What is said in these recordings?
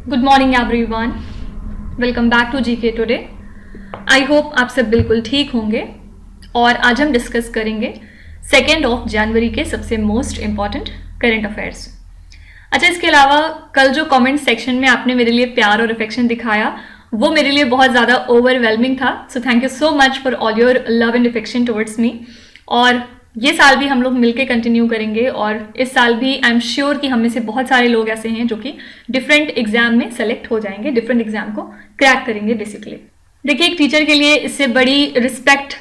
Good morning everyone, welcome back to GK today. I hope आप सब बिल्कुल ठीक होंगे और आज हम डिस्कस करेंगे 2 जनवरी के सबसे मोस्ट इम्पॉर्टेंट करंट अफेयर्स। अच्छा, इसके अलावा कल जो कमेंट सेक्शन में आपने मेरे लिए प्यार और अफेक्शन दिखाया वो मेरे लिए बहुत ज़्यादा ओवरवेलमिंग था। So thank you so much for all your love and affection towards me. और ये साल भी हम लोग मिलके कंटिन्यू करेंगे और इस साल भी आई एम श्योर कि हम में से बहुत सारे लोग ऐसे हैं जो कि डिफरेंट एग्जाम में सेलेक्ट हो जाएंगे, डिफरेंट एग्जाम को क्रैक करेंगे बेसिकली। देखिए, एक टीचर के लिए इससे बड़ी रिस्पेक्ट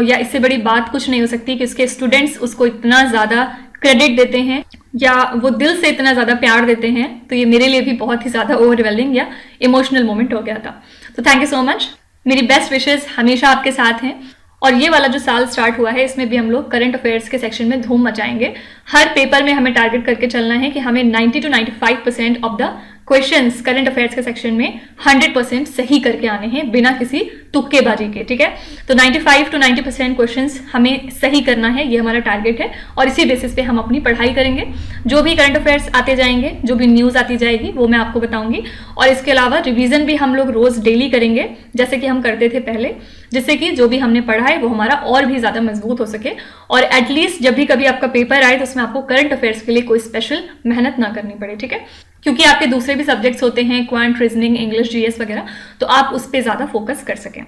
या इससे बड़ी बात कुछ नहीं हो सकती कि उसके स्टूडेंट्स उसको इतना ज़्यादा क्रेडिट देते हैं या वो दिल से इतना ज़्यादा प्यार देते हैं। तो ये मेरे लिए भी बहुत ही ज़्यादा ओवरवेलमिंग या इमोशनल मोमेंट हो गया था। तो थैंक यू सो मच। मेरी बेस्ट विशेस हमेशा आपके साथ हैं और ये वाला जो साल स्टार्ट हुआ है इसमें भी हम लोग करंट अफेयर्स के सेक्शन में धूम मचाएंगे। हर पेपर में हमें टारगेट करके चलना है कि हमें 90 to 95% of the questions current affairs के सेक्शन में 100% सही करके आने हैं बिना किसी तुक्केबाजी के। ठीक है, तो 95 to 90% क्वेश्चंस हमें सही करना है, ये हमारा टारगेट है और इसी बेसिस पे हम अपनी पढ़ाई करेंगे। जो भी करंट अफेयर्स आते जाएंगे, जो भी न्यूज़ आती जाएगी वो मैं आपको बताऊंगी। और इसके अलावा रिवीजन भी हम लोग रोज डेली करेंगे जैसे कि हम करते थे पहले, जिससे कि जो भी हमने पढ़ा है वो हमारा और भी ज़्यादा मजबूत हो सके और एटलीस्ट जब भी कभी आपका पेपर आए तो उसमें आपको करंट अफेयर्स के लिए कोई स्पेशल मेहनत ना करनी पड़े। ठीक है, क्योंकि आपके दूसरे भी सब्जेक्ट्स होते हैं, क्वांट, रीजनिंग, इंग्लिश, जीएस वगैरह, तो आप उस पर ज़्यादा फोकस कर सकें।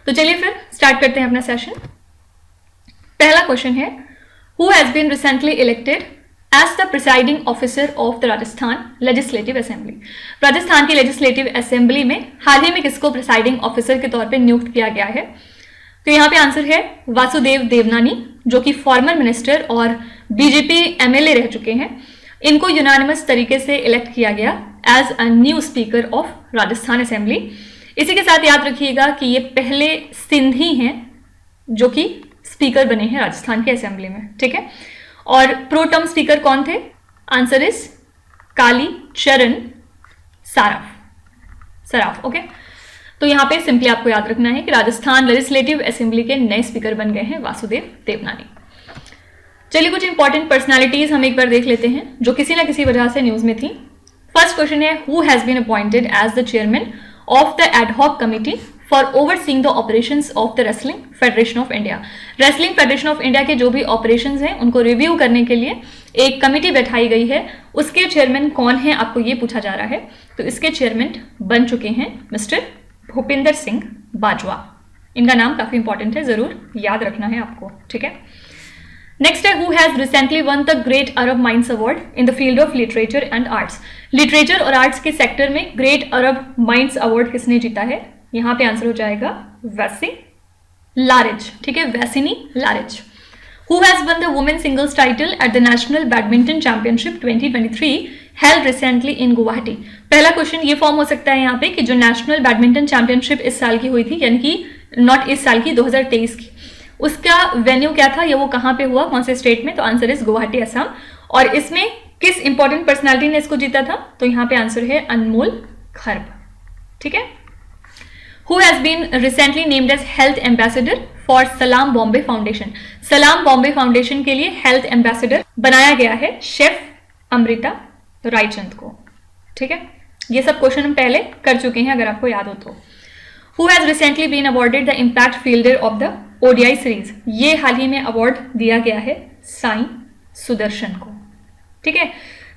तो चलिए फिर स्टार्ट करते हैं अपना सेशन। पहला क्वेश्चन है, who has been recently elected as the presiding officer of the Rajasthan legislative assembly. Rajasthan की लेजिस्लेटिव असेंबली में हाल ही में किसको प्रिसाइडिंग ऑफिसर के तौर पर नियुक्त किया गया है? तो यहाँ पे आंसर है वासुदेव देवनानी, जो कि फॉर्मर मिनिस्टर और बीजेपी एमएलए रह चुके हैं। इनको यूनानिमस तरीके से इलेक्ट किया गया as a new speaker of Rajasthan assembly. इसी के साथ याद रखिएगा कि ये पहले सिंधी हैं जो कि स्पीकर बने हैं राजस्थान के असेंबली में। ठीक है, और प्रो टर्म स्पीकर कौन थे? आंसर इज काली चरण सराफ। ओके, तो यहाँ पे सिंपली आपको याद रखना है कि राजस्थान लेजिस्लेटिव असेंबली के नए स्पीकर बन गए हैं वासुदेव देवनानी। चलिए, कुछ इंपॉर्टेंट पर्सनालिटीज हम एक बार देख लेते हैं जो किसी ना किसी वजह से न्यूज में थी। फर्स्ट क्वेश्चन है, who has been appointed as the chairman of the ad hoc committee for overseeing the operations of the Wrestling Federation of India. Wrestling Federation of India के जो भी ऑपरेशंस हैं उनको रिव्यू करने के लिए एक कमिटी बैठाई गई है। उसके चेयरमैन कौन है, आपको ये पूछा जा रहा है। तो इसके चेयरमैन बन चुके हैं मिस्टर भूपिंदर सिंह बाजवा। इनका नाम काफी इंपॉर्टेंट है, जरूर याद रखना है आपको। ठीक है, नेक्स्ट है, who has recently one the great Arab minds award in the field of literature and arts. Literature और आर्ट्स के सेक्टर में ग्रेट अरब माइंड्स अवार्ड किसने जीता है? यहाँ पे आंसर हो जाएगा वैसी लारिज। ठीक है, वैसिनी लारिज। Who has won the women singles title at the national badminton championship 2023 held recently in Guwahati. पहला क्वेश्चन ये फॉर्म हो सकता है यहाँ पे कि जो नेशनल बैडमिंटन चैंपियनशिप इस साल की हुई थी, यानी कि नॉट इस साल की, 2023 की, उसका वेन्यू क्या था या वो कहाँ पे हुआ, कौन से स्टेट में? तो आंसर इज गुवाहाटी, असम। और इसमें किस इंपॉर्टेंट पर्सनालिटी ने इसको जीता था? तो यहाँ पे आंसर है अनमोल खर्ब। ठीक है, who has been recently named as health ambassador for Salaam Bombay foundation. सलाम बॉम्बे फाउंडेशन के लिए हेल्थ एम्बेसडर बनाया गया है शेफ अमृता रायचंद को। ठीक है, ये सब क्वेश्चन हम पहले कर चुके हैं अगर आपको याद हो तो। Who has recently been awarded the impact fielder of the ODI series. ये हाल ही में अवार्ड दिया गया है साईं सुदर्शन को। ठीक है,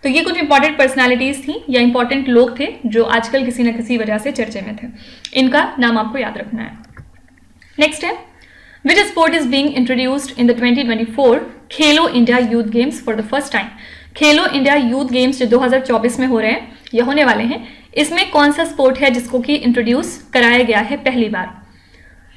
तो ये कुछ इंपॉर्टेंट पर्सनालिटीज थी या इंपॉर्टेंट लोग थे जो आजकल किसी न किसी वजह से चर्चे में थे। इनका नाम आपको याद रखना है। नेक्स्ट है, which sport is being introduced in the 2024 Khelo India youth games for the first time. Khelo India youth games जो 2024 में हो रहे हैं या होने वाले हैं, इसमें कौन सा स्पोर्ट है जिसको कि इंट्रोड्यूस कराया गया है पहली बार?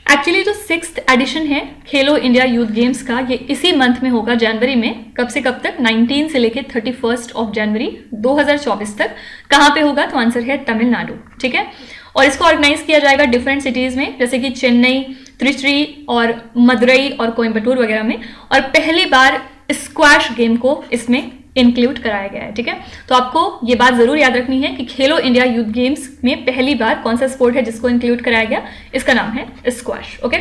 एक्चुअली जो 6th एडिशन है खेलो इंडिया यूथ गेम्स का, ये इसी मंथ में होगा, जनवरी में। कब से कब तक? 19 से लेकर 31 जनवरी 2024 तक। कहाँ पे होगा? तो आंसर है तमिलनाडु। ठीक है, और इसको ऑर्गेनाइज किया जाएगा डिफरेंट सिटीज में, जैसे कि चेन्नई, त्रिची और मदुरई और कोयम्बटूर वगैरह में। और पहली बार स्क्वैश गेम को इसमें इंक्लूड कराया गया है। ठीक है, तो आपको ये बात जरूर याद रखनी है कि खेलो इंडिया यूथ गेम्स में पहली बार कौन सा स्पोर्ट है जिसको इंक्लूड कराया गया, इसका नाम है स्क्वैश। ओके,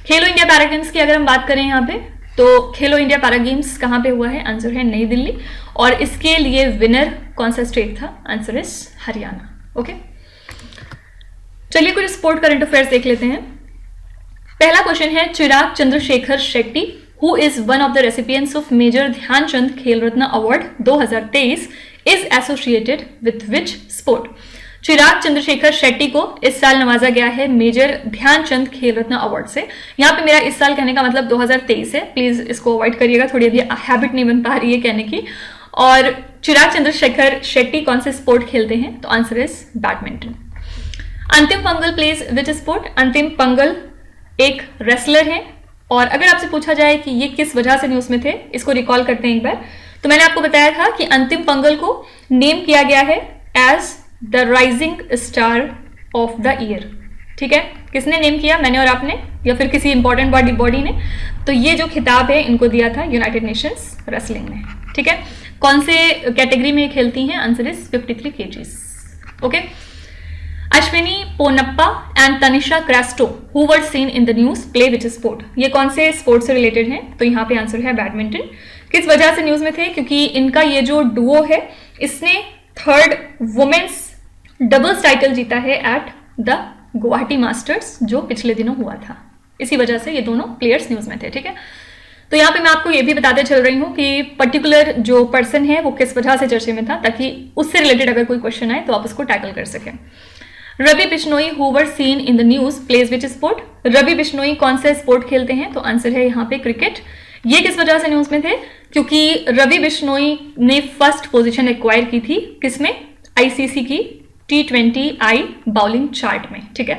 खेलो इंडिया पैरा गेम्स की अगर हम बात करें यहाँ पे, तो खेलो इंडिया पैरा गेम्स कहाँ पे हुआ है? आंसर है नई दिल्ली। और इसके लिए विनर कौन सा स्टेट था? Answer is Haryana. ओके, चलिए कुछ स्पोर्ट करंट अफेयर्स देख लेते हैं। पहला क्वेश्चन है, Chirag Chandrashekhar Shetty who is one of the recipients of major Dhyan Chand Khel Ratna award 2023 is associated with which sport. Chirag Chandrashekhar Shetty को इस साल नवाजा गया है मेजर ध्यानचंद खेल रत्न अवार्ड से। यहाँ पे मेरा इस साल कहने का मतलब 2023 है, प्लीज इसको अवॉइड करिएगा, थोड़ी अभी हैबिट नहीं बन पा रही है कहने की। और चिराग चंद्रशेखर शेट्टी कौन से स्पोर्ट खेलते हैं, तो आंसर इज बैडमिंटन। अंतिम पंगल प्लेज विच स्पोर्ट। अंतिम पंगल एक रेसलर है, और अगर आपसे पूछा जाए कि ये किस वजह से न्यूज में थे, इसको रिकॉल करते हैं एक बार, तो मैंने आपको बताया था कि अंतिम पंगल को नेम किया गया है as the rising star of the year. ठीक है, किसने नेम किया, मैंने और आपने, या फिर किसी इंपॉर्टेंट बॉडी ने। तो ये जो खिताब है इनको दिया था यूनाइटेड नेशंस रेसलिंग ने। ठीक है, कौन से कैटेगरी में खेलती हैं, answer is 53 kgs। Okay, Ashwini Ponnappa and Tanisha Crasto who were seen in the news play which sport. ये कौन से स्पोर्ट से रिलेटेड हैं, तो यहाँ पे आंसर है बैडमिंटन। किस वजह से न्यूज में थे, क्योंकि इनका ये जो डुओ है इसने 3rd वुमेन्स डबल्स टाइटल जीता है एट द गुवाहाटी मास्टर्स, जो पिछले दिनों हुआ था। इसी वजह से ये दोनों प्लेयर्स न्यूज में थे। ठीक है, तो यहाँ पे मैं आपको ये भी बताते चल रही हूँ कि पर्टिकुलर जो पर्सन है वो किस वजह से चर्चे में था, ताकि उससे रिलेटेड अगर कोई क्वेश्चन आए तो आप उसको टैकल कर सकें। Ravi Bishnoi who were seen in the news plays which sport. Ravi Bishnoi कौन से स्पोर्ट खेलते हैं, तो आंसर है यहाँ पे क्रिकेट। ये किस वजह से न्यूज में थे, क्योंकि रवि बिश्नोई ने फर्स्ट पोजीशन एक्वायर की थी किसमें, आईसीसी की T20I बाउलिंग चार्ट में। ठीक है,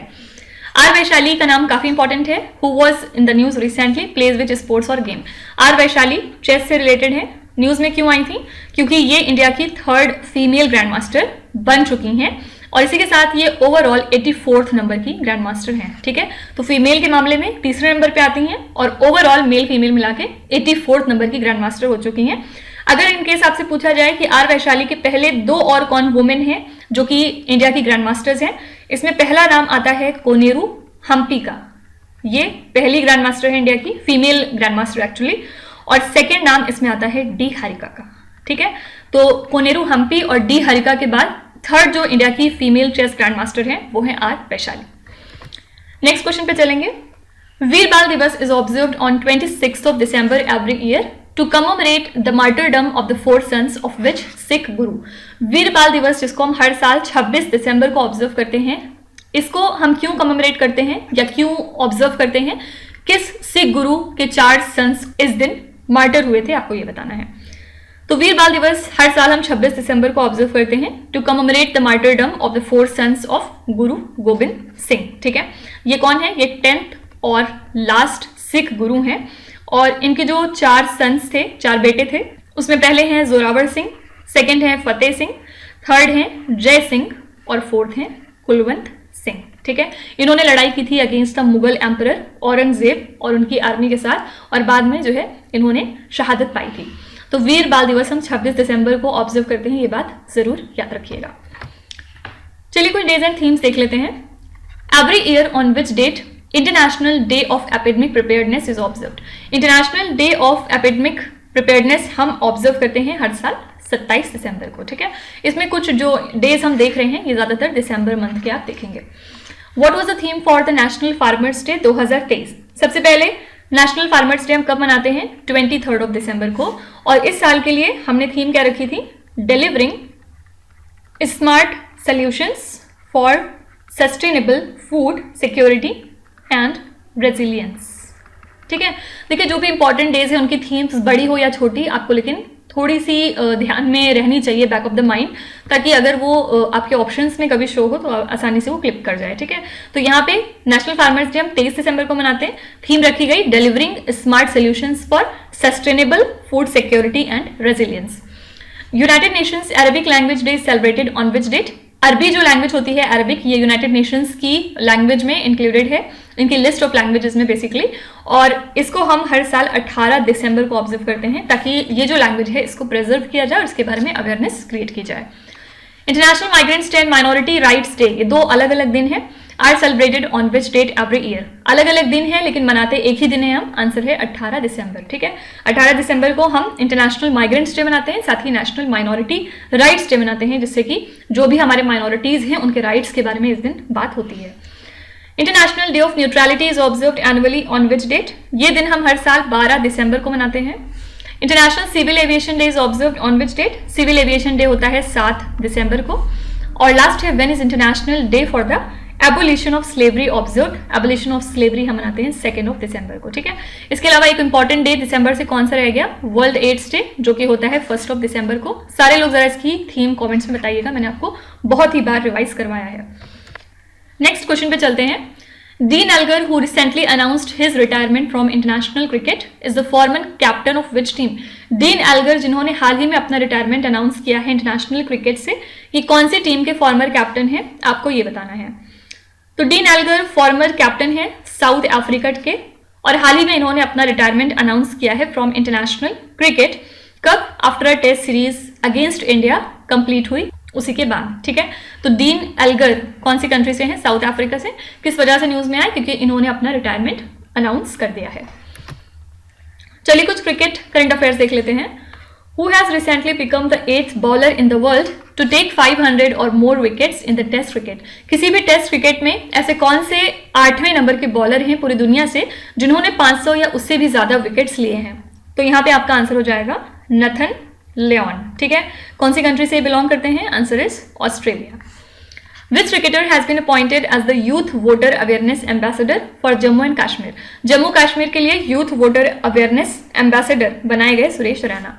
आर वैशाली का नाम काफी इंपॉर्टेंट है, who was in the news recently plays which sports और गेम। आर वैशाली चेस से रिलेटेड है, न्यूज में क्यों आई थी, क्योंकि ये इंडिया की 3rd फीमेल ग्रैंड मास्टर बन चुकी हैं, और इसी के साथ ये ओवरऑल 84th नंबर की ग्रैंड मास्टर हैं। ठीक है, तो फीमेल के मामले में तीसरे नंबर पे आती हैं, और ओवरऑल मेल फीमेल मिला के 84th नंबर की ग्रैंड मास्टर हो चुकी हैं। अगर इनकेस आपसे पूछा जाए कि आर वैशाली के पहले 2 और कौन वुमेन हैं जो कि इंडिया की ग्रैंड मास्टर्स हैं, इसमें पहला नाम आता है कोनेरू हम्पी का। ये पहली ग्रैंड मास्टर है इंडिया की, फीमेल ग्रैंड मास्टर एक्चुअली, और सेकेंड नाम इसमें आता है डी हरिका का। ठीक है, तो कोनेरू हम्पी और डी हरिका के बाद 3rd जो इंडिया की फीमेल चेस ग्रैंड मास्टर है वो है आर वैशाली। नेक्स्ट क्वेश्चन पे चलेंगे। वीर बाल दिवस is observed on 26th of December every year to commemorate the martyrdom of the 4 sons of which Sikh Guru। वीर बाल दिवस जिसको हम हर साल 26 दिसंबर को ऑब्जर्व करते हैं, इसको हम क्यों कमेमोरेट करते हैं या क्यों ऑब्जर्व करते हैं, किस सिख गुरु के 4 सन्स इस दिन मार्टर हुए थे, आपको ये बताना है। तो वीर बाल दिवस हर साल हम 26 दिसंबर को ऑब्जर्व करते हैं to commemorate the martyrdom of the 4 sons of Guru Gobind Singh. ठीक है, ये कौन है, ये 10th और लास्ट सिख गुरु हैं, और इनके जो 4 सन्स थे, 4 बेटे थे, उसमें पहले हैं जोरावर सिंह, सेकंड है फतेह सिंह, 3rd है जय सिंह, और 4th है कुलवंत सिंह। ठीक है, इन्होंने लड़ाई की थी against the Mughal emperor Aurangzeb और उनकी आर्मी के साथ, और बाद में जो है इन्होंने शहादत पाई थी। तो वीर बाल दिवस हम 26 दिसंबर को ऑब्जर्व करते हैं, ये बात जरूर याद रखिएगा। चलिए कुछ डेज एंड थीम्स देख लेते हैं। Every year on which date international day of epidemic preparedness is observed. International day of epidemic preparedness हम ऑब्जर्व करते हैं हर साल 27 दिसंबर को। ठीक है, इसमें कुछ जो डेज हम देख रहे हैं ये ज्यादातर दिसंबर मंथ के आप देखेंगे। What was the theme for the national farmers day 2023। सबसे पहले नेशनल फार्मर्स डे हम कब मनाते हैं, 23rd of December को, और इस साल के लिए हमने थीम क्या रखी थी, delivering smart solutions for sustainable food security and resilience. ठीक है, देखिए जो भी इंपॉर्टेंट डेज है उनकी थीम्स बड़ी हो या छोटी, आपको लेकिन थोड़ी सी ध्यान में रहनी चाहिए बैक ऑफ द माइंड, ताकि अगर वो आपके ऑप्शंस में कभी शो हो तो आसानी से वो क्लिक कर जाए। ठीक है, तो यहाँ पे नेशनल फार्मर्स डे हम 23 दिसंबर को मनाते हैं। थीम रखी गई delivering smart solutions for sustainable food security and resilience. United Nations Arabic language day celebrated on which date. अरबी जो लैंग्वेज होती है अरबिक, ये यूनाइटेड नेशंस की लैंग्वेज में इंक्लूडेड है, इनकी लिस्ट ऑफ लैंग्वेजेस में बेसिकली, और इसको हम हर साल 18 दिसंबर को ऑब्जर्व करते हैं ताकि ये जो लैंग्वेज है इसको प्रिजर्व किया जाए और इसके बारे में अवेयरनेस क्रिएट की जाए। International migrants day and minority rights day, ये 2 अलग अलग दिन है। Are celebrated on which date every year. अलग अलग दिन है लेकिन मनाते एक ही दिन है हम। आंसर है 18 दिसंबर। ठीक है, 18 दिसंबर को हम इंटरनेशनल माइग्रेंट्स डे मनाते हैं, साथ ही नेशनल माइनॉरिटी राइट्स डे मनाते हैं, जिससे कि जो भी हमारे माइनॉरिटीज हैं उनके राइट्स के बारे में इस दिन बात होती है। International day of neutrality is observed annually on which date. ये दिन हम हर साल 12 दिसंबर को मनाते हैं। International civil aviation day is observed on which date. Civil aviation day होता है 7 दिसंबर को। और लास्ट है when is international day for the abolition of slavery observed. Abolition of slavery हम मनाते हैं 2 दिसंबर को। ठीक है, इसके अलावा एक इंपॉर्टेंट डे दिसंबर से कौन सा रह गया, वर्ल्ड एड्स डे, जो कि होता है 1 दिसंबर को। सारे लोग जरा इसकी थीम कमेंट्स में बताइएगा, मैंने आपको बहुत ही बार रिवाइज करवाया है। नेक्स्ट क्वेश्चन पे चलते हैं। Dean Elgar, who recently announced his retirement from international cricket, is the former captain of which team? Dean Elgar, जिन्होंने हाल ही में अपना रिटायरमेंट अनाउंस किया है इंटरनेशनल क्रिकेट से, ये कौन सी टीम के फॉर्मर कैप्टन है, आपको ये बताना है। तो डीन एल्गर फॉर्मर कैप्टन है साउथ अफ्रीका के, और हाल ही में इन्होंने अपना रिटायरमेंट अनाउंस किया है फ्रॉम इंटरनेशनल क्रिकेट। कब? After a test series against India complete हुई, उसी के बाद। ठीक है, तो डीन एल्गर कौन सी कंट्री से हैं, साउथ अफ्रीका से। किस वजह से न्यूज में आया, क्योंकि इन्होंने अपना रिटायरमेंट अनाउंस कर दिया है। चलिए कुछ क्रिकेट करंट अफेयर्स देख लेते हैं। Who has recently become the 8th bowler in the world to take 500 or more wickets in the test cricket? किसी भी टेस्ट क्रिकेट में ऐसे कौन से 8वें नंबर के बॉलर हैं पूरी दुनिया से जिन्होंने 500 या उससे भी ज्यादा विकेट्स लिए हैं? तो यहाँ पे आपका आंसर हो जाएगा नथन लियोन। ठीक है, कौन सी कंट्री से बिलोंग करते हैं? Answer is Australia. Which cricketer has been appointed as the Youth Voter Awareness Ambassador for Jammu and Kashmir? Jammu Kashmir के लिए यूथ वोटर अवेयरनेस एम्बेसडर बनाए गए Suresh Raina.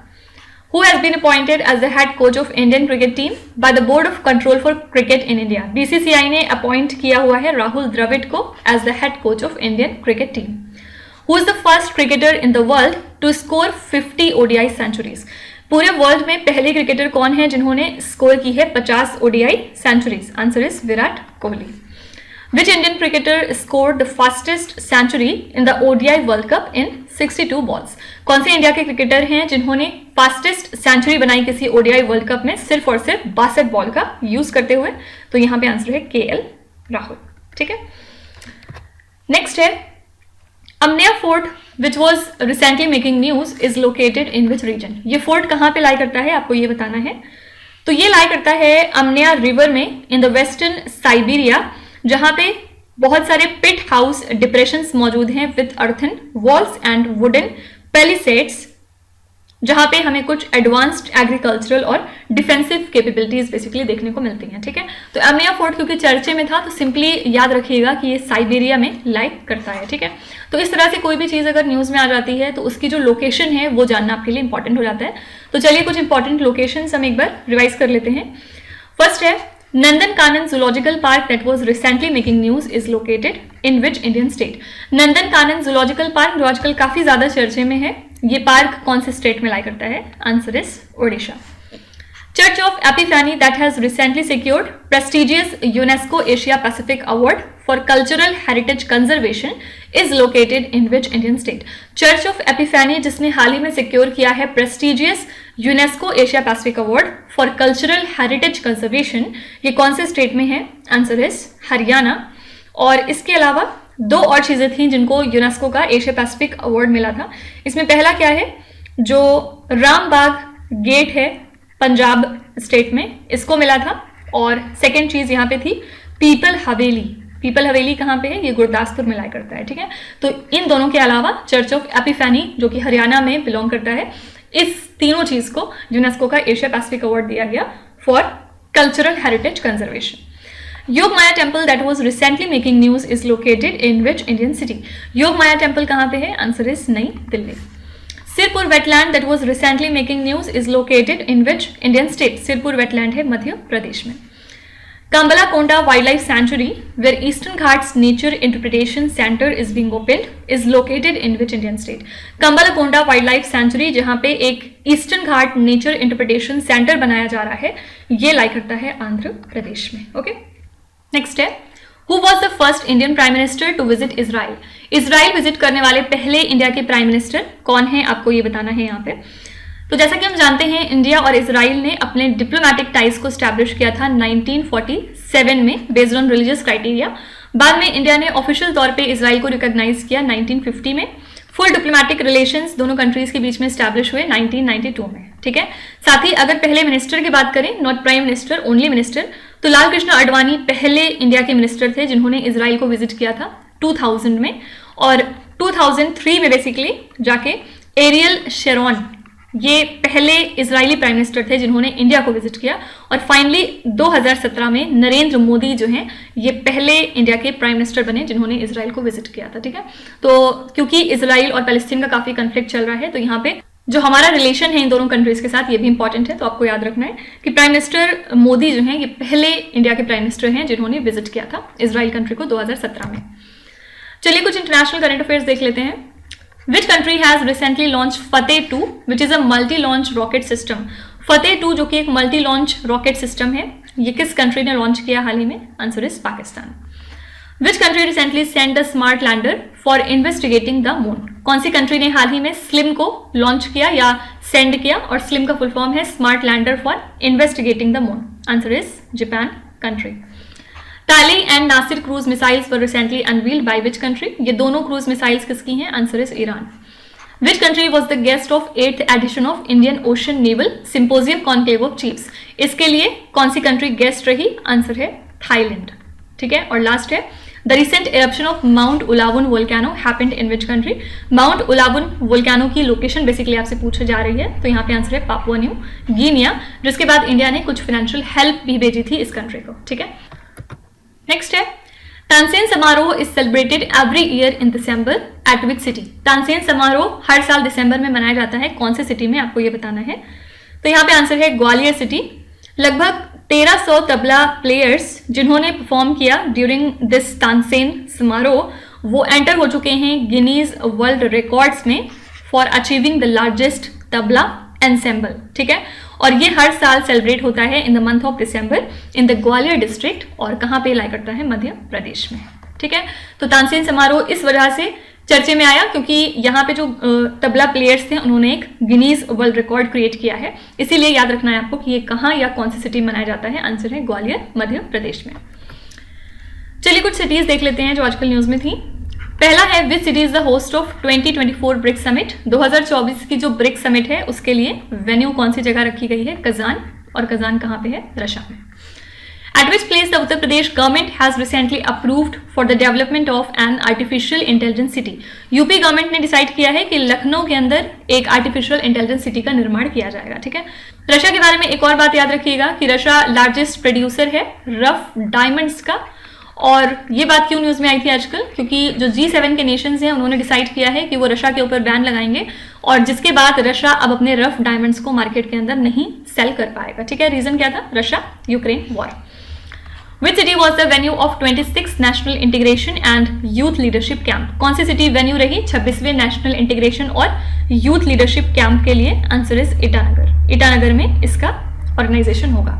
Who has been appointed as the head coach of Indian cricket team by the Board of Control for Cricket in India? BCCI ने appoint किया हुआ है राहुल द्रविड़ को as the head coach of Indian cricket team. Who is the first cricketer in the world to score 50 ODI centuries? पूरे world में पहले cricketer कौन है जिन्होंने स्कोर की है 50 ODI centuries? Answer is Virat Kohli. Which Indian cricketer scored the fastest century in the ODI world cup in 62 balls? कौन से इंडिया के क्रिकेटर हैं जिन्होंने फास्टेस्ट सेंचुरी बनाई किसी ओडीआई वर्ल्ड कप में सिर्फ और सिर्फ 62 बॉल का यूज करते हुए? तो यहाँ पे आंसर है केएल राहुल। ठीक है, नेक्स्ट है ammonia fort which was recently making news is located in which region? ये फोर्ट कहाँ पे लाई करता है, आपको ये बताना है। तो ये लाई करता है अमनिया रिवर में इन द वेस्टर्न साइबेरिया, जहां पे बहुत सारे पिट हाउस डिप्रेशंस मौजूद हैं with earthen walls and wooden palisades, जहां पे हमें कुछ एडवांस्ड एग्रीकल्चरल और डिफेंसिव कैपेबिलिटीज बेसिकली देखने को मिलती हैं। ठीक है, तो अमनिया फोर्ट क्योंकि चर्चे में था तो सिंपली याद रखिएगा कि ये साइबेरिया में लाई करता है। ठीक है, तो इस तरह से कोई भी चीज अगर न्यूज में आ जाती है तो उसकी जो लोकेशन है वो जानना आपके लिए इंपॉर्टेंट हो जाता है। तो चलिए कुछ इंपॉर्टेंट लोकेशंस हम एक बार रिवाइज कर लेते हैं। फर्स्ट है Nandankanan zoological park that was recently making news is located in which Indian state? Nandankanan zoological park जो आजकल काफी ज्यादा चर्चे में है, ये पार्क कौन से स्टेट में लाई करता है? Answer is Odisha. Church of Epiphany that has recently secured prestigious UNESCO Asia Pacific award for cultural heritage conservation is located in which Indian state? Church of Epiphany जिसने हाल ही में सिक्योर किया है prestigious UNESCO Asia Pacific award for cultural heritage conservation, ये कौन से state में है? Answer is Haryana. और इसके अलावा 2 और चीजें थी जिनको यूनेस्को का एशिया पैसिफिक अवार्ड मिला था। इसमें पहला क्या है, जो रामबाग गेट है पंजाब स्टेट में, इसको मिला था। और सेकेंड चीज यहाँ पे थी पीपल हवेली। पीपल हवेली कहाँ पे है? ये गुरदासपुर में लाई करता है। ठीक है, तो इन दोनों के अलावा चर्च ऑफ एपिफैनी जो कि हरियाणा में बिलोंग करता है, इस तीनों चीज को यूनेस्को का एशिया पैसिफिक अवार्ड दिया गया for cultural heritage conservation. Yogmaya temple that was recently making news is located in which Indian city? Yogmaya temple कहाँ पे है? Answer is New Delhi. Sirpur wetland that was recently making news is located in which Indian state? Sirpur wetland है मध्य प्रदेश में। Kambala Wildlife Sanctuary, where Eastern Ghats Nature Interpretation Center is being opened, is located in which Indian state? Kambala Wildlife Sanctuary, जहां पे एक eastern घाट nature interpretation centre बनाया जा रहा है, ये लाई करता है आंध्र प्रदेश में। ओके, नेक्स्ट है Who was the first Indian Prime Minister to visit Israel? Israel visit करने वाले पहले इंडिया के प्राइम मिनिस्टर कौन है, आपको ये बताना है यहाँ पे। तो जैसा कि हम जानते हैं इंडिया और इजराइल ने अपने डिप्लोमेटिक टाइज को स्टैब्लिश किया था 1947 में बेस्ड ऑन रिलीजियस क्राइटेरिया, बाद में इंडिया ने ऑफिशियल तौर पे इजराइल को रिकॉग्नाइज किया 1950 में। फुल डिप्लोमेटिक रिलेशंस दोनों कंट्रीज के बीच में स्टैब्लिश हुए 1992 में। ठीक है, साथ ही अगर पहले मिनिस्टर की बात करें, not prime minister, only minister, तो लाल कृष्ण आडवाणी पहले इंडिया के मिनिस्टर थे जिन्होंने इजराइल को विजिट किया था 2000 में, और 2003 में बेसिकली जाके एरियल शेरोन ये पहले इजरायली प्राइम मिनिस्टर थे जिन्होंने इंडिया को विजिट किया, और फाइनली 2017 में नरेंद्र मोदी जो हैं ये पहले इंडिया के प्राइम मिनिस्टर बने जिन्होंने इजराइल को विजिट किया था। ठीक है, तो क्योंकि इजराइल और पैलेस्टीन का काफी कन्फ्लिक्ट चल रहा है, तो यहाँ पे जो हमारा रिलेशन है इन दोनों कंट्रीज के साथ ये भी इंपॉर्टेंट है, तो आपको याद रखना है कि प्राइम मिनिस्टर मोदी जो हैं ये पहले इंडिया के प्राइम मिनिस्टर हैं जिन्होंने विजिट किया था इजराइल कंट्री को 2017 में। चलिए कुछ इंटरनेशनल करंट अफेयर्स देख लेते हैं। Which country has recently launched Fateh 2, which is a multi-launch rocket system? Fateh 2 जो कि एक multi-launch rocket system है, ये किस कंट्री ने लॉन्च किया हाल ही में? Answer is Pakistan. Which country recently sent a smart lander for investigating the moon? कौन सी कंट्री ने हाल ही में स्लिम को लॉन्च किया या सेंड किया, और स्लिम का फुल फॉर्म है smart lander for investigating the moon? Answer is Japan country. Tali and Nasir cruise missiles were recently unveiled by which country? ये दोनों क्रूज मिसाइल्स किसकी हैं? Answer is Iran. Which country was the guest of 8th edition of Indian Ocean naval symposium conclave of chiefs? इसके लिए कौन सी country guest रही? Answer है थाईलैंड। ठीक है, और लास्ट है the recent eruption of Mount Ulawun volcano happened in which country? Mount Ulawun volcano की लोकेशन बेसिकली आपसे पूछी जा रही है, तो यहाँ पे आंसर है पापुआ न्यू गिनिया, जिसके बाद इंडिया ने कुछ फाइनेंशियल हेल्प भी भेजी थी इस कंट्री को। ठीक है, नेक्स्ट है तानसेन समारोह is celebrated every year in December eight which city? Tansen समारोह हर साल दिसंबर में मनाया जाता है, कौन से सिटी में? आपको ये बताना है। तो यहाँ पे आंसर है ग्वालियर सिटी। लगभग 1300 तबला प्लेयर्स जिन्होंने परफॉर्म किया ड्यूरिंग दिस तानसेन समारोह वो एंटर हो चुके हैं गिनीज वर्ल्ड रिकॉर्ड्स में for achieving the largest tabla ensemble. ठीक है, और ये हर साल सेलिब्रेट होता है in the month of December in the Gwalior district, और कहाँ पे लाई करता है? मध्य प्रदेश में। ठीक है, तो तानसेन समारोह इस वजह से चर्चे में आया क्योंकि यहाँ पे जो तबला प्लेयर्स थे उन्होंने एक गिनीज वर्ल्ड रिकॉर्ड क्रिएट किया है, इसीलिए याद रखना है आपको कि ये कहाँ या कौन सी सिटी मनाया जाता है। आंसर है ग्वालियर मध्य प्रदेश में। चलिए कुछ सिटीज देख लेते हैं जो आजकल न्यूज में थी। पहला है which city is the host of 2024 BRICS summit? 2024 की जो ब्रिक्स समिट है उसके लिए वेन्यू कौन सी जगह रखी गई है? कजान, और कजान कहाँ पे है? रशिया में। At which place the Uttar Pradesh government has recently approved for the development of an artificial intelligence city? UP government ने डिसाइड किया है कि लखनऊ के अंदर एक आर्टिफिशियल इंटेलिजेंस सिटी का निर्माण किया जाएगा। ठीक है, रशिया के बारे में एक और बात याद रखिएगा कि रशिया लार्जेस्ट प्रोड्यूसर है रफ डायमंड्स का, और ये बात क्यों न्यूज में आई थी आजकल? क्योंकि जो G7 के नेशंस हैं उन्होंने डिसाइड किया है कि वो रशिया के ऊपर बैन लगाएंगे, और जिसके बाद रशिया अब अपने रफ डायमंड्स को मार्केट के अंदर नहीं सेल कर पाएगा। ठीक है, रीजन क्या था? Russia Ukraine war. Which city was the venue of 26th National Integration and Youth Leadership Camp? कौन सी सिटी वेन्यू रही 26वें नेशनल इंटीग्रेशन और यूथ लीडरशिप कैंप के लिए? Answer is Itanagar. ईटानगर में इसका ऑर्गेनाइजेशन होगा।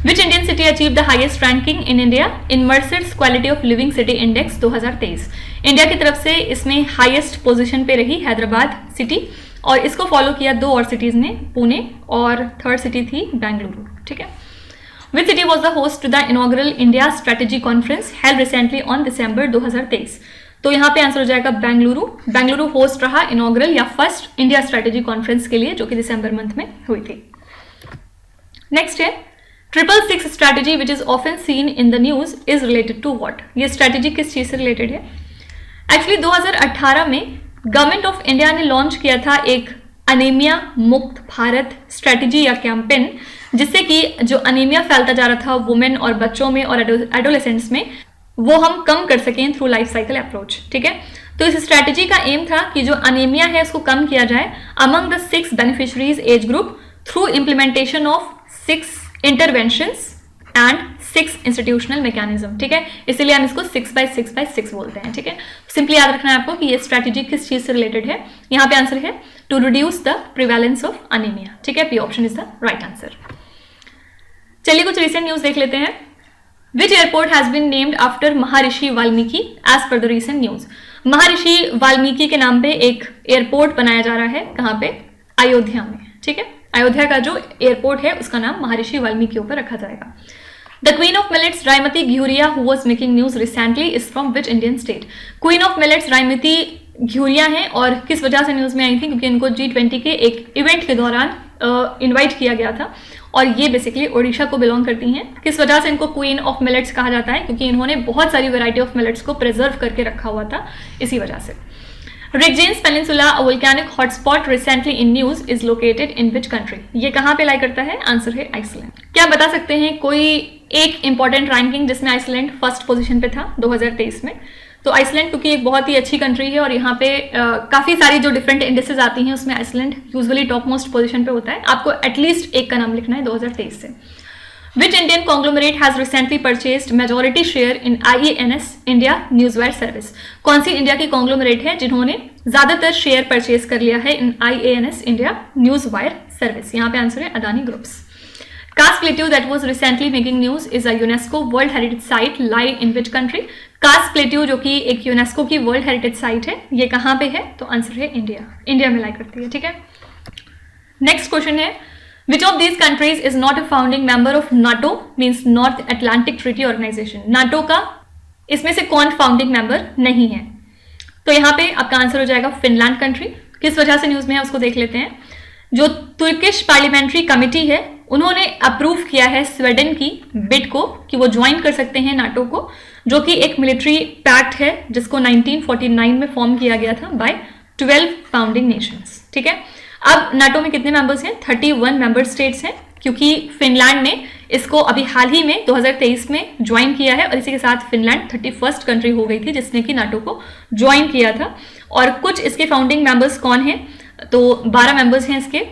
Which Indian city achieved the highest ranking in India in Mercer's Quality of Living City Index 2023? India की तरफ से इसमें हाईएस्ट पोजीशन पे रही हैदराबाद सिटी, और इसको फॉलो किया दो और सिटीज ने, पुणे, और थर्ड सिटी थी बेंगलुरु। ठीक है, Which city was the host to the inaugural India Strategy Conference held recently on December 2023? तो यहाँ पे आंसर हो जाएगा बेंगलुरु। बेंगलुरु होस्ट रहा इनॉग्रल या फर्स्ट इंडिया स्ट्रेटेजी कॉन्फ्रेंस के लिए जो कि दिसंबर मंथ में हुई थी। नेक्स्ट है 666 strategy which is often seen in the news is related to what? ये स्ट्रैटेजी किस चीज से रिलेटेड है? एक्चुअली 2018 में गवर्नमेंट ऑफ इंडिया ने लॉन्च किया था एक अनीमिया मुक्त भारत स्ट्रैटेजी या कैंपेन, जिससे कि जो अनीमिया फैलता जा रहा था वुमेन और बच्चों में और एडोलेसेंट्स में वो हम कम कर सकें थ्रू लाइफ साइकिल अप्रोच। ठीक है, तो इस स्ट्रैटेजी का एम था कि जो अनीमिया है उसको कम किया जाए among the 6 beneficiaries age group through implementation of 6 interventions and 6 institutional mechanism. ठीक है, इसलिए हम इसको 6x6x6 बोलते हैं। ठीक है, सिंपली याद रखना है आपको कि ये स्ट्रैटेजी किस चीज से रिलेटेड है। यहाँ पे आंसर है to reduce the prevalence of anaemia. ठीक है, P option is the right answer. चलिए कुछ रिसेंट न्यूज देख लेते हैं। Which airport has been named after Maharshi Valmiki as per the recent news? Maharshi Valmiki के नाम पे एक एयरपोर्ट बनाया जा रहा है, कहाँ पे? अयोध्या में। ठीक है, अयोध्या का जो एयरपोर्ट है उसका नाम महर्षि वाल्मीकि के ऊपर रखा जाएगा। The queen of millets, Raimati Ghuria, who was making news recently, is from which Indian state? Queen of millets Raimati घुरिया हैं और किस वजह से न्यूज में आई थी? क्योंकि इनको G20 के एक इवेंट के दौरान इनवाइट किया गया था और ये बेसिकली ओडिशा को बिलोंग करती हैं। किस वजह से इनको क्वीन ऑफ मिलेट्स कहा जाता है? क्योंकि इन्होंने बहुत सारी वैरायटी ऑफ मिलेट्स को प्रिजर्व करके रखा हुआ था, इसी वजह से। Riggens Peninsula, a volcanic hotspot recently in news, is located in which country? ये कहाँ पे लाई करता है? आंसर है आइसलैंड। क्या बता सकते हैं कोई एक इंपॉर्टेंट रैंकिंग जिसमें आइसलैंड फर्स्ट पोजीशन पे था 2023 में? तो आइसलैंड क्योंकि एक बहुत ही अच्छी कंट्री है और यहाँ पे काफी सारी जो डिफरेंट इंडेक्सेस आती हैं उसमें Iceland usually top most position पे होता है। आपको एटलीस्ट एक का नाम लिखना है 2023 से। Which Indian conglomerate has recently purchased majority share in IANS India Newswire service? कौन सी इंडिया की कॉन्ग्लोमरेट है जिन्होंने ज्यादातर शेयर परचेज कर लिया है इन IANS India Newswire service? यहाँ पे आंसर है Adani groups. Kars Plateau that was recently making news is a UNESCO World Heritage Site lie in which country? Kars Plateau जो कि एक यूनेस्को की वर्ल्ड हेरिटेज साइट है, ये कहाँ पे है? तो आंसर है इंडिया। इंडिया में लाई करती है, ठीक है। नेक्स्ट क्वेश्चन है Which of these countries is not a founding member of NATO, means North Atlantic Treaty Organization? NATO का इसमें से कौन फाउंडिंग मेंबर नहीं है? तो यहाँ पे आपका आंसर हो जाएगा फिनलैंड कंट्री। किस वजह से न्यूज में है उसको देख लेते हैं। जो तुर्किश पार्लियामेंट्री कमिटी है उन्होंने अप्रूव किया है स्वीडन की बिड को कि वो ज्वाइन कर सकते हैं नाटो को, जो कि एक मिलिट्री पैक्ट है जिसको 1949 में फॉर्म किया गया था बाय 12 फाउंडिंग नेशंस, ठीक है। अब नाटो में कितने मेंबर्स हैं? 31 मेंबर स्टेट्स हैं, क्योंकि फिनलैंड ने इसको अभी हाल ही में 2023 में ज्वाइन किया है और इसी के साथ फिनलैंड 31st कंट्री हो गई थी जिसने कि नाटो को ज्वाइन किया था। और कुछ इसके फाउंडिंग मेंबर्स कौन हैं? तो 12 मेंबर्स हैं इसके,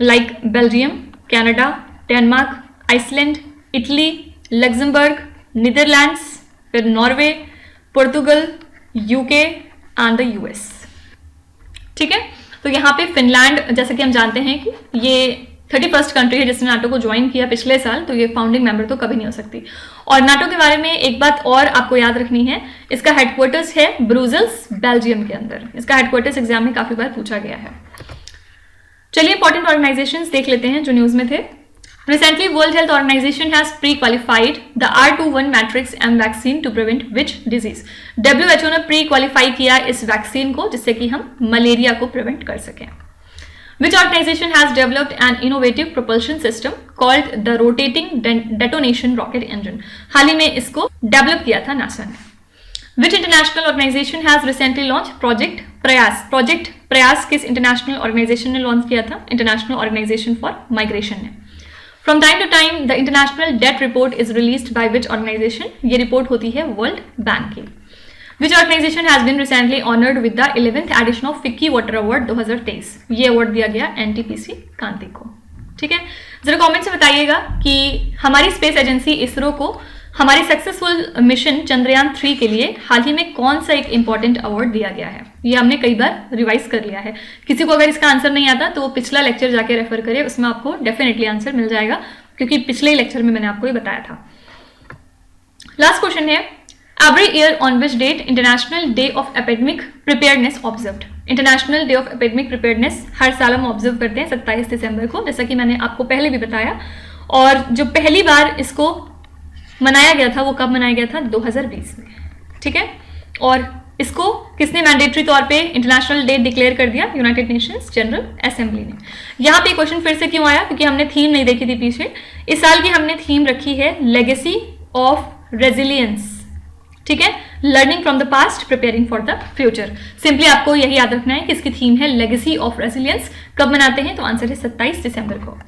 like Belgium, Canada, Denmark, Iceland, Italy, Luxembourg, Netherlands, फिर Norway, Portugal, UK and the US, ठीक है। तो यहाँ पे फिनलैंड, जैसे कि हम जानते हैं कि ये 31st कंट्री है जिसने नाटो को ज्वाइन किया पिछले साल, तो ये फाउंडिंग मेंबर तो कभी नहीं हो सकती। और नाटो के बारे में एक बात और आपको याद रखनी है, इसका हेडक्वार्टर्स है ब्रुसेल्स, बेल्जियम के अंदर। इसका हेडक्वार्टर्स एग्जाम में काफी बार पूछा गया है। चलिए इंपॉर्टेंट ऑर्गेनाइजेशंस देख लेते हैं जो न्यूज में थे। Recently, World Health Organization has pre-qualified the R21 matrix M vaccine to prevent which disease? WHO ने pre-qualify किया इस वैक्सीन को जिससे कि हम मलेरिया को प्रिवेंट कर सकें। Which organization has developed an innovative propulsion system called the Rotating Detonation Rocket Engine? हाल ही में इसको डेवलप किया था नासा ने। Which international organization has recently launched Project प्रयास? Project प्रयास किस इंटरनेशनल ऑर्गेनाइजेशन ने लॉन्च किया था? इंटरनेशनल ऑर्गेनाइजेशन फॉर माइग्रेशन ने। From time to time, the International Debt Report is released by which organization? ये रिपोर्ट होती है वर्ल्ड बैंक की। Which organization has been recently honored with the 11th edition of FICCI Water Award 2023? ये award दिया गया NTPC कांति को, ठीक है। जरा कमेंट से बताइएगा कि हमारी स्पेस एजेंसी इसरो को हमारे सक्सेसफुल मिशन चंद्रयान 3 के लिए हाल ही में कौन सा एक इंपॉर्टेंट अवार्ड दिया गया है? ये हमने कई बार रिवाइज कर लिया है। किसी को अगर इसका आंसर नहीं आता तो वो पिछला लेक्चर जाके रेफर करे, उसमें आपको डेफिनेटली आंसर मिल जाएगा, क्योंकि पिछले लेक्चर में मैंने आपको ये बताया था। लास्ट क्वेश्चन है, every year on which date international day of epidemic preparedness observed? International day of epidemic preparedness हर साल हम ऑब्जर्व करते हैं 27 दिसंबर को, जैसा कि मैंने आपको पहले भी बताया। और जो पहली बार इसको मनाया गया था वो कब मनाया गया था? 2020 में, ठीक है। और इसको किसने मैंडेटरी तौर पे इंटरनेशनल डे डिक्लेयर कर दिया? यूनाइटेड नेशंस जनरल असेंबली ने। यहाँ पे क्वेश्चन फिर से क्यों आया? क्योंकि हमने थीम नहीं देखी थी पीछे। इस साल की हमने थीम रखी है लेगेसी ऑफ रेजिलियंस, ठीक है। Learning from the past, preparing for the future. Simply आपको यही याद रखना है कि इसकी थीम है लेगेसी ऑफ रेजिलियंस। कब मनाते हैं? तो आंसर है 27 दिसंबर को।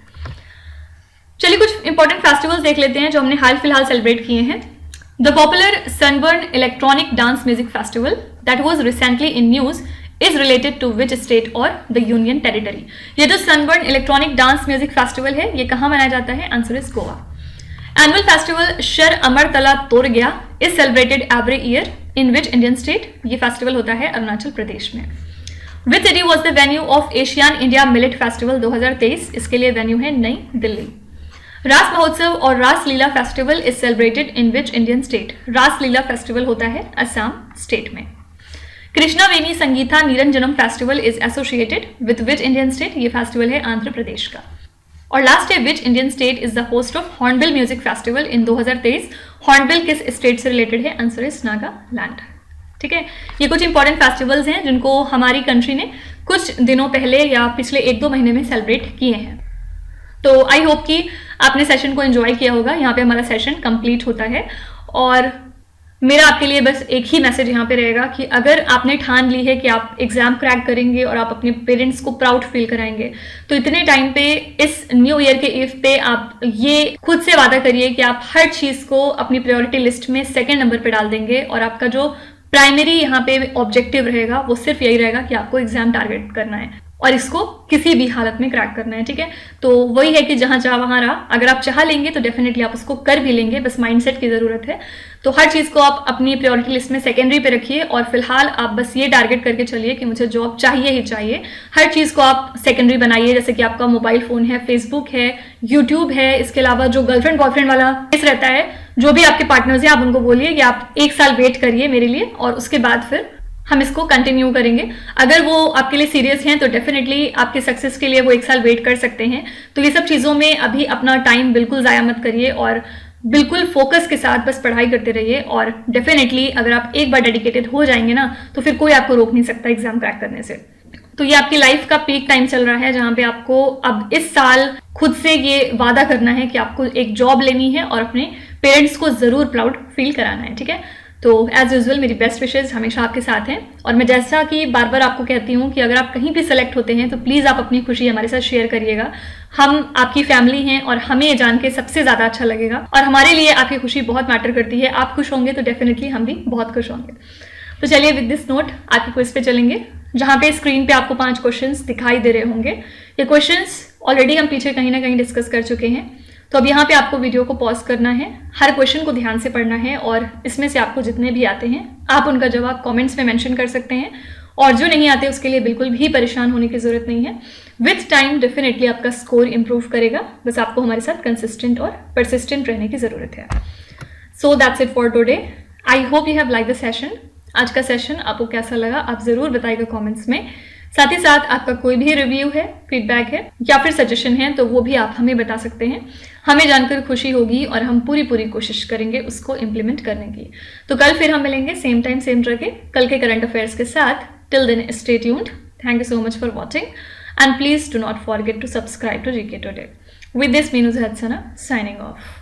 चलिए कुछ इंपॉर्टेंट फेस्टिवल्स देख लेते हैं जो हमने हाल फिलहाल सेलिब्रेट किए हैं। The popular Sunburn electronic dance music festival that was recently in news is related to which state और द यूनियन टेरिटरी? ये जो Sunburn electronic dance music festival है ये कहाँ मनाया जाता है? Answer is Goa. Annual festival शर अमरतला Torgya is celebrated every year in which Indian state? ये फेस्टिवल होता है अरुणाचल प्रदेश में। Which city was the venue of Asian India millet festival 2023? इसके लिए वेन्यू है नई दिल्ली। रास महोत्सव और Raas Leela festival is celebrated in which Indian state? Raas Leela festival होता है असम स्टेट में। Krishna Veni Sangeeta Niranjanam festival is associated with which Indian state? ये फेस्टिवल है आंध्र प्रदेश का। और लास्ट है which Indian state is the host of Hornbill music festival in 2023। Hornbill किस स्टेट से रिलेटेड है? Answer is Nagaland. ठीक है, ये कुछ इंपॉर्टेंट फेस्टिवल्स हैं जिनको हमारी कंट्री ने कुछ दिनों पहले या पिछले 1-2 महीने में सेलिब्रेट किए हैं। तो आई होप कि आपने सेशन को एंजॉय किया होगा। यहाँ पे हमारा सेशन कंप्लीट होता है और मेरा आपके लिए बस एक ही मैसेज यहाँ पे रहेगा कि अगर आपने ठान ली है कि आप एग्जाम क्रैक करेंगे और आप अपने पेरेंट्स को प्राउड फील कराएंगे, तो इतने टाइम पे इस न्यू ईयर के ईव पे आप ये खुद से वादा करिए कि आप हर चीज़ को अपनी प्रायोरिटी लिस्ट में सेकेंड नंबर पे डाल देंगे और आपका जो प्राइमरी यहाँ पे ऑब्जेक्टिव रहेगा वो सिर्फ यही रहेगा कि आपको एग्जाम टारगेट करना है और इसको किसी भी हालत में क्रैक करना है। ठीक है, तो वही है कि जहां चाह वहां रहा। अगर आप चाह लेंगे तो डेफिनेटली आप उसको कर भी लेंगे, बस माइंडसेट की जरूरत है। तो हर चीज को आप अपनी प्रायोरिटी लिस्ट में सेकेंडरी पे रखिए और फिलहाल आप बस ये टारगेट करके चलिए कि मुझे जॉब चाहिए ही चाहिए। हर चीज को आप सेकेंडरी बनाइए, जैसे कि आपका मोबाइल फोन है, फेसबुक है, यूट्यूब है, इसके अलावा जो गर्लफ्रेंड बॉयफ्रेंड वाला केस रहता है, जो भी आपके पार्टनर्स हैं, आप उनको बोलिए कि आप 1 साल वेट करिए मेरे लिए और उसके बाद फिर हम इसको कंटिन्यू करेंगे। अगर वो आपके लिए सीरियस हैं तो डेफिनेटली आपके सक्सेस के लिए वो 1 साल वेट कर सकते हैं। तो ये सब चीज़ों में अभी अपना टाइम बिल्कुल ज़ाया मत करिए और बिल्कुल फोकस के साथ बस पढ़ाई करते रहिए और डेफिनेटली अगर आप एक बार डेडिकेटेड हो जाएंगे ना तो फिर कोई आपको रोक नहीं सकता एग्जाम क्रैक करने से। तो ये आपकी लाइफ का पीक टाइम चल रहा है जहां पे आपको अब इस साल खुद से ये वादा करना है कि आपको एक जॉब लेनी है और अपने पेरेंट्स को जरूर प्राउड फील कराना है। ठीक है, तो एज यूजुअल मेरी बेस्ट विशेज हमेशा आपके साथ हैं और मैं जैसा कि बार बार आपको कहती हूँ कि अगर आप कहीं भी सेलेक्ट होते हैं तो प्लीज़ आप अपनी खुशी हमारे साथ शेयर करिएगा। हम आपकी फैमिली हैं और हमें ये जान के सबसे ज़्यादा अच्छा लगेगा और हमारे लिए आपकी खुशी बहुत मैटर करती है। आप खुश होंगे तो डेफिनेटली हम भी बहुत खुश होंगे। तो चलिए विद दिस नोट आपकी क्विज पे चलेंगे, जहाँ पे स्क्रीन पे आपको 5 क्वेश्चंस दिखाई दे रहे होंगे। ये क्वेश्चंस ऑलरेडी हम पीछे कहीं ना कहीं डिस्कस कर चुके हैं। तो अब यहाँ पे आपको वीडियो को पॉज करना है, हर क्वेश्चन को ध्यान से पढ़ना है और इसमें से आपको जितने भी आते हैं आप उनका जवाब कमेंट्स में मेंशन कर सकते हैं और जो नहीं आते उसके लिए बिल्कुल भी परेशान होने की जरूरत नहीं है। विथ टाइम डेफिनेटली आपका स्कोर इंप्रूव करेगा, बस आपको हमारे साथ कंसिस्टेंट और परसिस्टेंट रहने की जरूरत है। So that's it for today. I hope you have like the session. आज का सेशन आपको कैसा लगा आप जरूर बताइएगा कमेंट्स में। साथ ही साथ आपका कोई भी रिव्यू है, फीडबैक है या फिर सजेशन है तो वो भी आप हमें बता सकते हैं। हमें जानकर खुशी होगी और हम पूरी कोशिश करेंगे उसको इम्प्लीमेंट करने की। तो कल फिर हम मिलेंगे सेम टाइम सेम जगह कल के करंट अफेयर्स के साथ। Till then stay tuned. Thank you so much for watching and please do not forget to subscribe to GK Today. With this, Minu Zahadsana signing off.